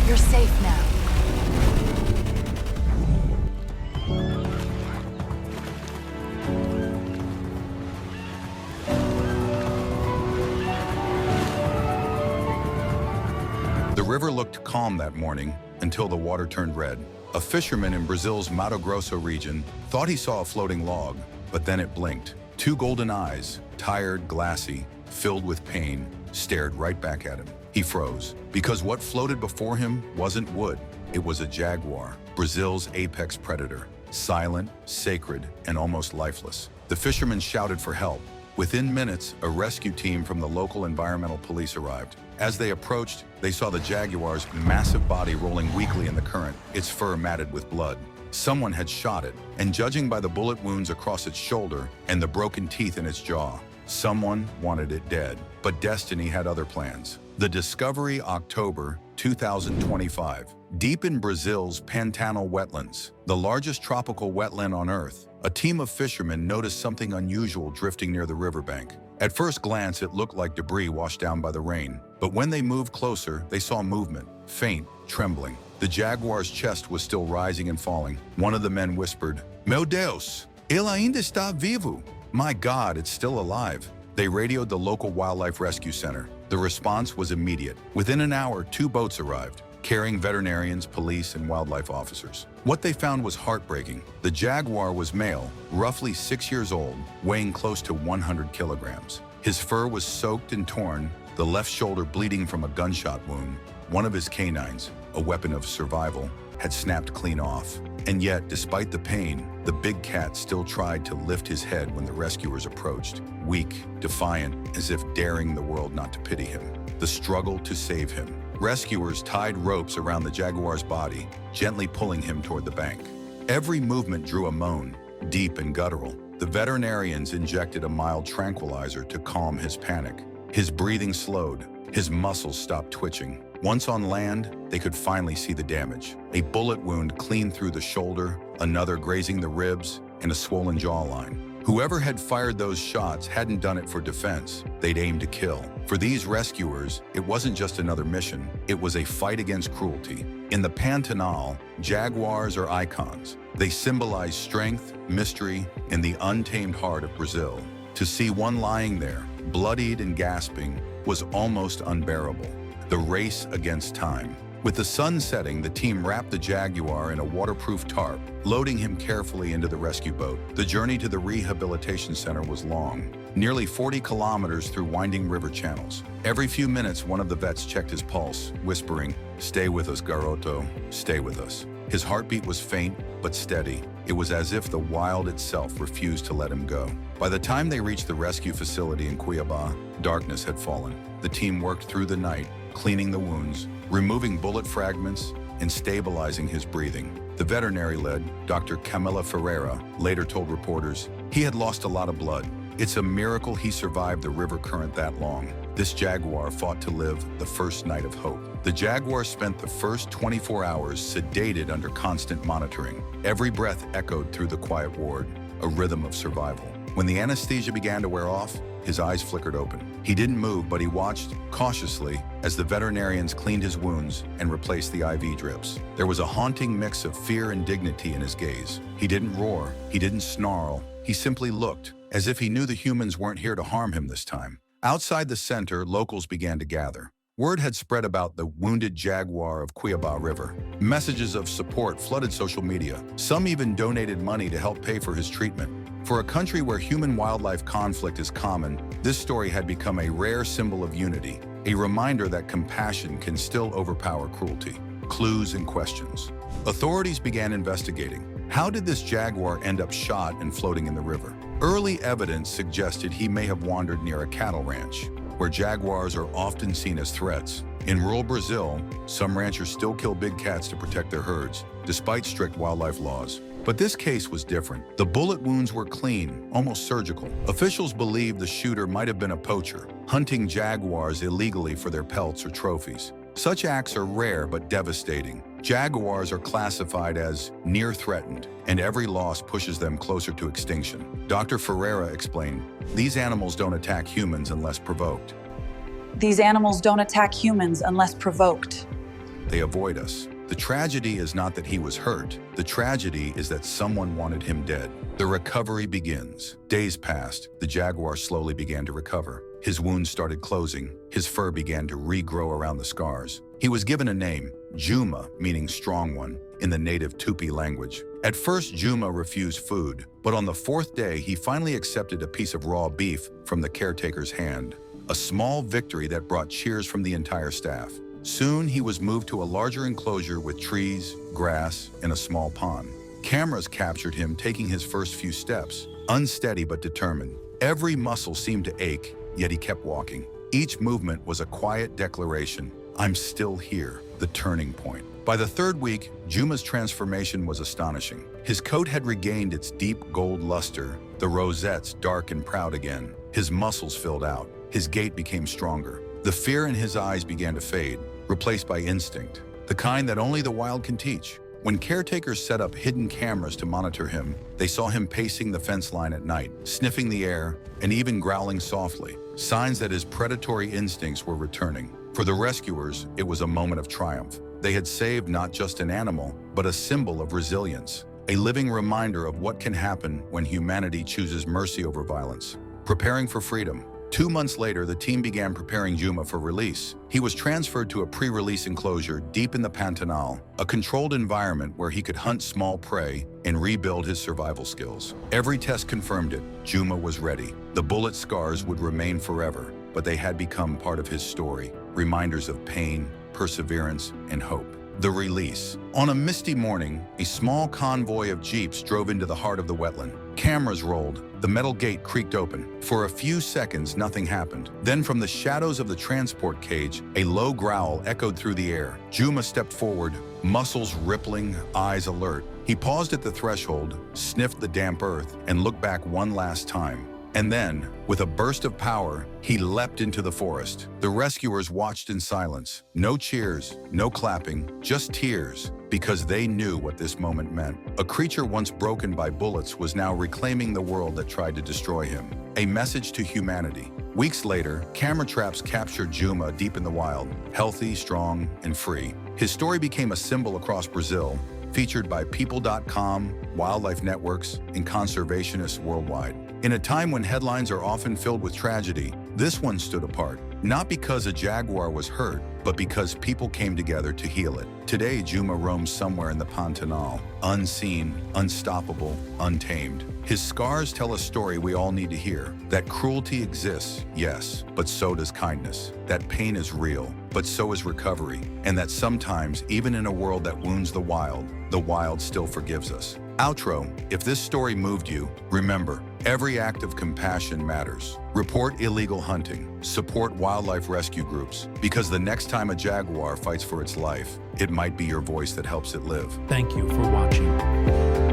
You're safe now. The river looked calm that morning until the water turned red. A fisherman in Brazil's Mato Grosso region thought he saw a floating log, but then it blinked. Two golden eyes, tired, glassy, filled with pain, stared right back at him. He froze, because what floated before him wasn't wood. It was a jaguar, Brazil's apex predator, silent, sacred, and almost lifeless. The fisherman shouted for help. Within minutes, a rescue team from the local environmental police arrived. As they approached, they saw the jaguar's massive body rolling weakly in the current, its fur matted with blood. Someone had shot it, and judging by the bullet wounds across its shoulder and the broken teeth in its jaw, someone wanted it dead. But destiny had other plans. The discovery, October 2025. Deep in Brazil's Pantanal wetlands, the largest tropical wetland on Earth, a team of fishermen noticed something unusual drifting near the riverbank. At first glance, it looked like debris washed down by the rain. But when they moved closer, they saw movement, faint, trembling. The jaguar's chest was still rising and falling. One of the men whispered, "Meu Deus, ele ainda está vivo." My God, it's still alive. They radioed the local wildlife rescue center. The response was immediate. Within an hour, 2 boats arrived, carrying veterinarians, police, and wildlife officers. What they found was heartbreaking. The jaguar was male, roughly 6 years old, weighing close to 100 kilograms. His fur was soaked and torn, the left shoulder bleeding from a gunshot wound. One of his canines, a weapon of survival, had snapped clean off. And yet, despite the pain, the big cat still tried to lift his head when the rescuers approached, weak, defiant, as if daring the world not to pity him. The struggle to save him. Rescuers tied ropes around the jaguar's body, gently pulling him toward the bank. Every movement drew a moan, deep and guttural. The veterinarians injected a mild tranquilizer to calm his panic. His breathing slowed, his muscles stopped twitching. Once on land, they could finally see the damage. A bullet wound clean through the shoulder, another grazing the ribs, and a swollen jawline. Whoever had fired those shots hadn't done it for defense. They'd aimed to kill. For these rescuers, it wasn't just another mission. It was a fight against cruelty. In the Pantanal, jaguars are icons. They symbolize strength, mystery, and the untamed heart of Brazil. To see one lying there, bloodied and gasping, was almost unbearable. The race against time. With the sun setting, the team wrapped the jaguar in a waterproof tarp, loading him carefully into the rescue boat. The journey to the rehabilitation center was long, nearly 40 kilometers through winding river channels. Every few minutes, one of the vets checked his pulse, whispering, "Stay with us, Garoto, stay with us." His heartbeat was faint, but steady. It was as if the wild itself refused to let him go. By the time they reached the rescue facility in Cuiabá, darkness had fallen. The team worked through the night, cleaning the wounds, removing bullet fragments, and stabilizing his breathing. The veterinary-led Dr. Camila Ferreira later told reporters he had lost a lot of blood. It's a miracle he survived the river current that long. This jaguar fought to live the first night of hope. The jaguar spent the first 24 hours sedated under constant monitoring. Every breath echoed through the quiet ward, a rhythm of survival. When the anesthesia began to wear off, his eyes flickered open. He didn't move, but he watched, cautiously, as the veterinarians cleaned his wounds and replaced the IV drips. There was a haunting mix of fear and dignity in his gaze. He didn't roar, he didn't snarl, he simply looked, as if he knew the humans weren't here to harm him this time. Outside the center, locals began to gather. Word had spread about the wounded jaguar of Cuiabá River. Messages of support flooded social media. Some even donated money to help pay for his treatment. For a country where human-wildlife conflict is common, this story had become a rare symbol of unity, a reminder that compassion can still overpower cruelty. Clues and questions. Authorities began investigating. How did this jaguar end up shot and floating in the river? Early evidence suggested he may have wandered near a cattle ranch, where jaguars are often seen as threats. In rural Brazil, some ranchers still kill big cats to protect their herds, despite strict wildlife laws. But this case was different. The bullet wounds were clean, almost surgical. Officials believed the shooter might have been a poacher, hunting jaguars illegally for their pelts or trophies. Such acts are rare but devastating. Jaguars are classified as near threatened, and every loss pushes them closer to extinction. Dr. Ferreira explained, "These animals don't attack humans unless provoked." These animals don't attack humans unless provoked. they avoid us. The tragedy is not that he was hurt. The tragedy is that someone wanted him dead. The recovery begins. Days passed. The Jaguar slowly began to recover. His wounds started closing. His fur began to regrow around the scars. He was given a name, Juma, meaning strong one, in the native Tupi language. At first, Juma refused food, but on the fourth day, he finally accepted a piece of raw beef from the caretaker's hand. A small victory that brought cheers from the entire staff. Soon, he was moved to a larger enclosure with trees, grass, and a small pond. Cameras captured him taking his first few steps, unsteady but determined. Every muscle seemed to ache, yet he kept walking. Each movement was a quiet declaration. I'm still here, the turning point. By the third week, Juma's transformation was astonishing. His coat had regained its deep gold luster, the rosettes dark and proud again. His muscles filled out. His gait became stronger. The fear in his eyes began to fade, replaced by instinct, the kind that only the wild can teach. When caretakers set up hidden cameras to monitor him, they saw him pacing the fence line at night, sniffing the air, and even growling softly, signs that his predatory instincts were returning. For the rescuers, it was a moment of triumph. They had saved not just an animal, but a symbol of resilience, a living reminder of what can happen when humanity chooses mercy over violence. Preparing for freedom. 2 months later, the team began preparing Juma for release. He was transferred to a pre-release enclosure deep in the Pantanal, a controlled environment where he could hunt small prey and rebuild his survival skills. Every test confirmed it. Juma was ready. The bullet scars would remain forever, but they had become part of his story, reminders of pain, perseverance, and hope. The release. On a misty morning, a small convoy of jeeps drove into the heart of the wetland. Cameras rolled. The metal gate creaked open. For a few seconds, nothing happened. Then from the shadows of the transport cage, a low growl echoed through the air. Juma stepped forward, muscles rippling, eyes alert. He paused at the threshold, sniffed the damp earth, and looked back one last time. And then, with a burst of power, he leapt into the forest. The rescuers watched in silence. No cheers, no clapping, just tears, because they knew what this moment meant. A creature once broken by bullets was now reclaiming the world that tried to destroy him. A message to humanity. Weeks later, camera traps captured Juma deep in the wild, healthy, strong, and free. His story became a symbol across Brazil, featured by People.com, wildlife networks, and conservationists worldwide. In a time when headlines are often filled with tragedy, this one stood apart. Not because a jaguar was hurt, but because people came together to heal it. Today, Juma roams somewhere in the Pantanal, unseen, unstoppable, untamed. His scars tell a story we all need to hear. That cruelty exists, yes, but so does kindness. That pain is real, but so is recovery. And that sometimes, even in a world that wounds the wild still forgives us. Outro. If this story moved you, remember, every act of compassion matters. Report illegal hunting. Support wildlife rescue groups. Because the next time a jaguar fights for its life, it might be your voice that helps it live. Thank you for watching.